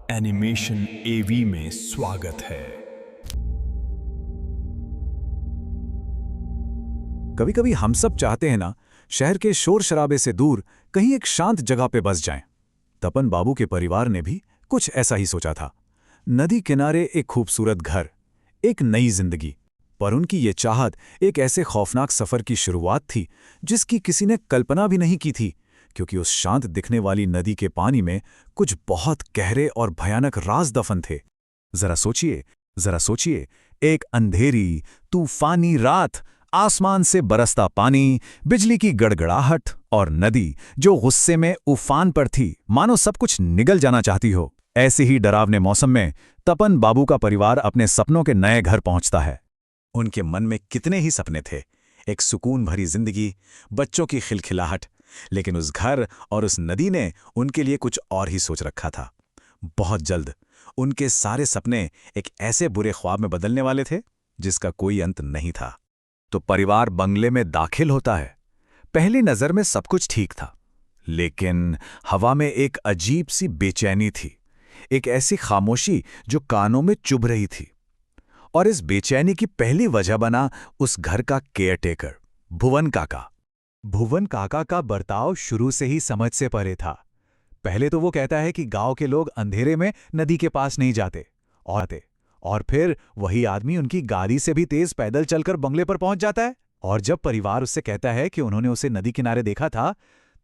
Animation एवी में स्वागत है। कभी कभी हम सब चाहते हैं ना, शहर के शोर शराबे से दूर कहीं एक शांत जगह पे बस जाएं। तपन बाबू के परिवार ने भी कुछ ऐसा ही सोचा था। नदी किनारे एक खूबसूरत घर, एक नई जिंदगी। पर उनकी ये चाहत एक ऐसे खौफनाक सफर की शुरुआत थी जिसकी किसी ने कल्पना भी नहीं की थी, क्योंकि उस शांत दिखने वाली नदी के पानी में कुछ बहुत गहरे और भयानक राज दफन थे। जरा सोचिए, एक अंधेरी तूफानी रात, आसमान से बरसता पानी, बिजली की गड़गड़ाहट और नदी जो गुस्से में उफान पर थी, मानो सब कुछ निगल जाना चाहती हो। ऐसे ही डरावने मौसम में तपन बाबू का परिवार अपने सपनों के नए घर पहुंचता है। उनके मन में कितने ही सपने थे, एक सुकून भरी जिंदगी, बच्चों की खिलखिलाहट, लेकिन उस घर और उस नदी ने उनके लिए कुछ और ही सोच रखा था। बहुत जल्द उनके सारे सपने एक ऐसे बुरे ख्वाब में बदलने वाले थे जिसका कोई अंत नहीं था। तो परिवार बंगले में दाखिल होता है। पहली नजर में सब कुछ ठीक था, लेकिन हवा में एक अजीब सी बेचैनी थी, एक ऐसी खामोशी जो कानों में चुभ रही थी। और इस बेचैनी की पहली वजह बना उस घर का केयरटेकर, भुवन काका। भुवन काका का बर्ताव शुरू से ही समझ से परे था। पहले तो वो कहता है कि गांव के लोग अंधेरे में नदी के पास नहीं जाते, और फिर वही आदमी उनकी गाड़ी से भी तेज पैदल चलकर बंगले पर पहुंच जाता है। और जब परिवार उससे कहता है कि उन्होंने उसे नदी किनारे देखा था,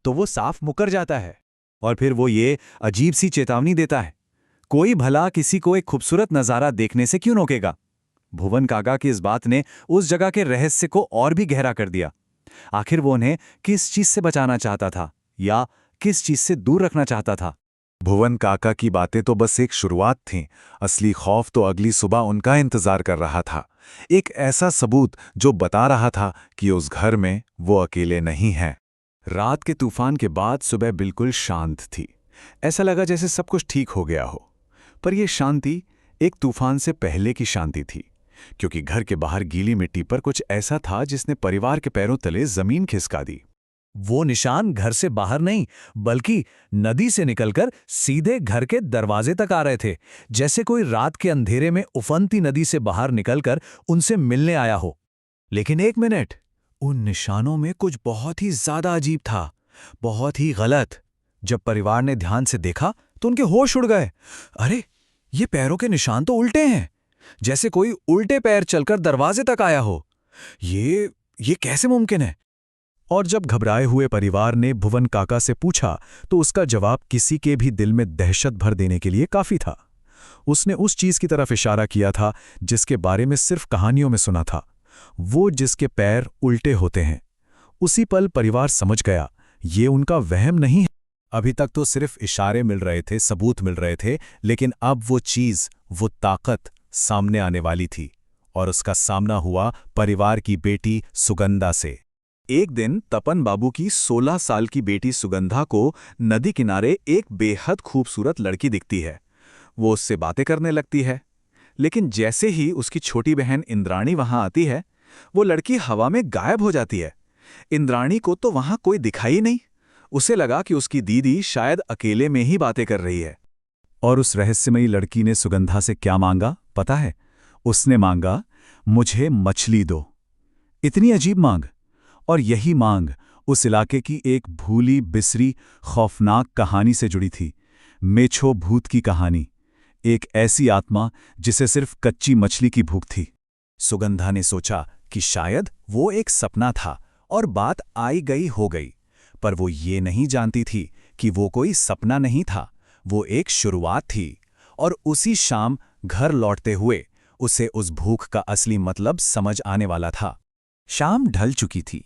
तो वो साफ मुकर जाता है। और फिर वो ये अजीब सी चेतावनी देता है, कोई भला किसी को एक खूबसूरत नज़ारा देखने से क्यों रोकेगा। भुवन काका की इस बात ने उस जगह के रहस्य को और भी गहरा कर दिया। आखिर वो उन्हें किस चीज से बचाना चाहता था, या किस चीज से दूर रखना चाहता था। भुवन काका की बातें तो बस एक शुरुआत थीं। असली खौफ तो अगली सुबह उनका इंतजार कर रहा था। एक ऐसा सबूत जो बता रहा था कि उस घर में वो अकेले नहीं हैं। रात के तूफान के बाद सुबह बिल्कुल शांत थी। ऐसा लगा जैसे सब कुछ ठीक हो गया हो। पर यह शांति एक तूफान से पहले की शांति थी, क्योंकि घर के बाहर गीली मिट्टी पर कुछ ऐसा था जिसने परिवार के पैरों तले जमीन खिसका दी। वो निशान घर से बाहर नहीं, बल्कि नदी से निकलकर सीधे घर के दरवाजे तक आ रहे थे, जैसे कोई रात के अंधेरे में उफनती नदी से बाहर निकलकर उनसे मिलने आया हो। लेकिन एक मिनट, उन निशानों में कुछ बहुत ही ज्यादा अजीब था, बहुत ही गलत। जब परिवार ने ध्यान से देखा तो उनके होश उड़ गए। अरे, ये पैरों के निशान तो उल्टे हैं, जैसे कोई उल्टे पैर चलकर दरवाजे तक आया हो। ये कैसे मुमकिन है? और जब घबराए हुए परिवार ने भुवन काका से पूछा, तो उसका जवाब किसी के भी दिल में दहशत भर देने के लिए काफी था। उसने उस चीज की तरफ इशारा किया था जिसके बारे में सिर्फ कहानियों में सुना था, वो जिसके पैर उल्टे होते हैं। उसी पल परिवार समझ गया, ये उनका वहम नहीं है। अभी तक तो सिर्फ इशारे मिल रहे थे, सबूत मिल रहे थे, लेकिन अब वो चीज, वो ताकत सामने आने वाली थी। और उसका सामना हुआ परिवार की बेटी सुगंधा से। एक दिन तपन बाबू की 16 साल की बेटी सुगंधा को नदी किनारे एक बेहद खूबसूरत लड़की दिखती है। वो उससे बातें करने लगती है, लेकिन जैसे ही उसकी छोटी बहन इंद्राणी वहां आती है, वो लड़की हवा में गायब हो जाती है। इंद्राणी को तो वहां कोई दिखाई नहीं। उसे लगा कि उसकी दीदी शायद अकेले में ही बातें कर रही है। और उस रहस्यमयी लड़की ने सुगंधा से क्या मांगा पता है? उसने मांगा, मुझे मछली दो। इतनी अजीब मांग। और यही मांग उस इलाके की एक भूली बिसरी खौफनाक कहानी से जुड़ी थी। मेछो भूत की कहानी, एक ऐसी आत्मा जिसे सिर्फ कच्ची मछली की भूख थी। सुगंधा ने सोचा कि शायद वो एक सपना था और बात आई गई हो गई। पर वो ये नहीं जानती थी कि वो कोई सपना नहीं था, वो एक शुरुआत थी। और उसी शाम घर लौटते हुए उसे उस भूख का असली मतलब समझ आने वाला था। शाम ढल चुकी थी।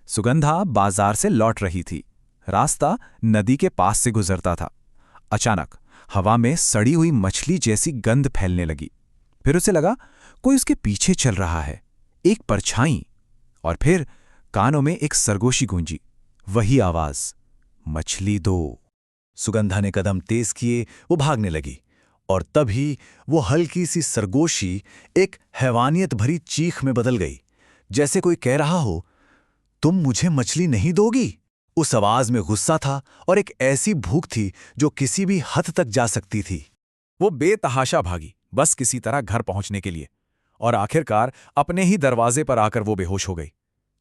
सुगंधा बाजार से लौट रही थी। रास्ता नदी के पास से गुजरता था। अचानक हवा में सड़ी हुई मछली जैसी गंध फैलने लगी। फिर उसे लगा कोई उसके पीछे चल रहा है, एक परछाई। और फिर कानों में एक सरगोशी गूंजी, वही आवाज, मछली दो। सुगंधा ने कदम तेज किए, वो भागने लगी। और तभी वो हल्की सी सरगोशी एक हैवानियत भरी चीख में बदल गई, जैसे कोई कह रहा हो, तुम मुझे मछली नहीं दोगी। उस आवाज में गुस्सा था और एक ऐसी भूख थी जो किसी भी हद तक जा सकती थी। वो बेतहाशा भागी, बस किसी तरह घर पहुंचने के लिए, और आखिरकार अपने ही दरवाजे पर आकर वो बेहोश हो गई।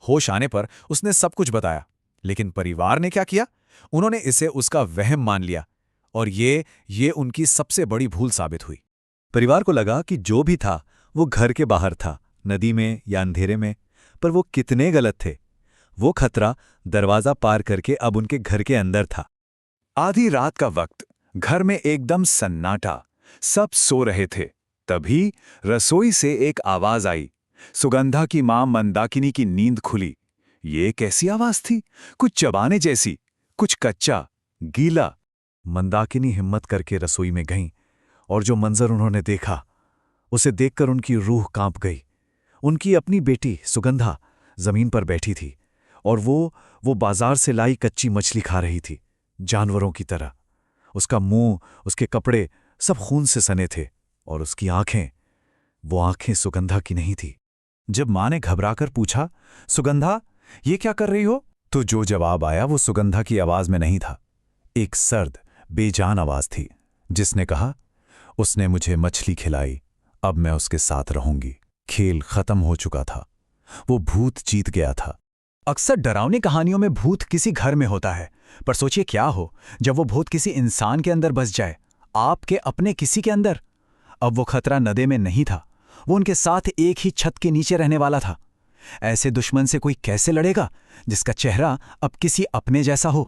होश आने पर उसने सब कुछ बताया, लेकिन परिवार ने क्या किया? उन्होंने इसे उसका वहम मान लिया, और ये उनकी सबसे बड़ी भूल साबित हुई। परिवार को लगा कि जो भी था वो घर के बाहर था, नदी में या अंधेरे में, पर वो कितने गलत थे। वो खतरा दरवाजा पार करके अब उनके घर के अंदर था। आधी रात का वक्त, घर में एकदम सन्नाटा, सब सो रहे थे। तभी रसोई से एक आवाज आई। सुगंधा की मां मंदाकिनी की नींद खुली। ये कैसी आवाज थी? कुछ चबाने जैसी, कुछ कच्चा, गीला। मंदाकिनी हिम्मत करके रसोई में गईं, और जो मंजर उन्होंने देखा, उसे देखकर उनकी रूह कांप गई। उनकी अपनी बेटी सुगंधा जमीन पर बैठी थी, और वो बाजार से लाई कच्ची मछली खा रही थी, जानवरों की तरह। उसका मुंह, उसके कपड़े सब खून से सने थे, और उसकी आंखें, वो आंखें सुगंधा की नहीं थी। जब मां ने घबराकर पूछा, सुगंधा, ये क्या कर रही हो? तो जो जवाब आया वो सुगंधा की आवाज में नहीं था। एक सर्द, बेजान आवाज थी, जिसने कहा, उसने मुझे मछली खिलाई, अब मैं उसके साथ रहूंगी। खेल खत्म हो चुका था, वो भूत जीत गया था। अक्सर डरावनी कहानियों में भूत किसी घर में होता है, पर सोचिए क्या हो जब वो भूत किसी इंसान के अंदर बस जाए, आपके अपने किसी के अंदर। अब वो खतरा नदे में नहीं था, वो उनके साथ एक ही छत के नीचे रहने वाला था। ऐसे दुश्मन से कोई कैसे लड़ेगा जिसका चेहरा अब किसी अपने जैसा हो?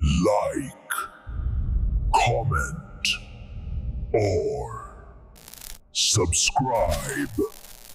Like, comment, or subscribe.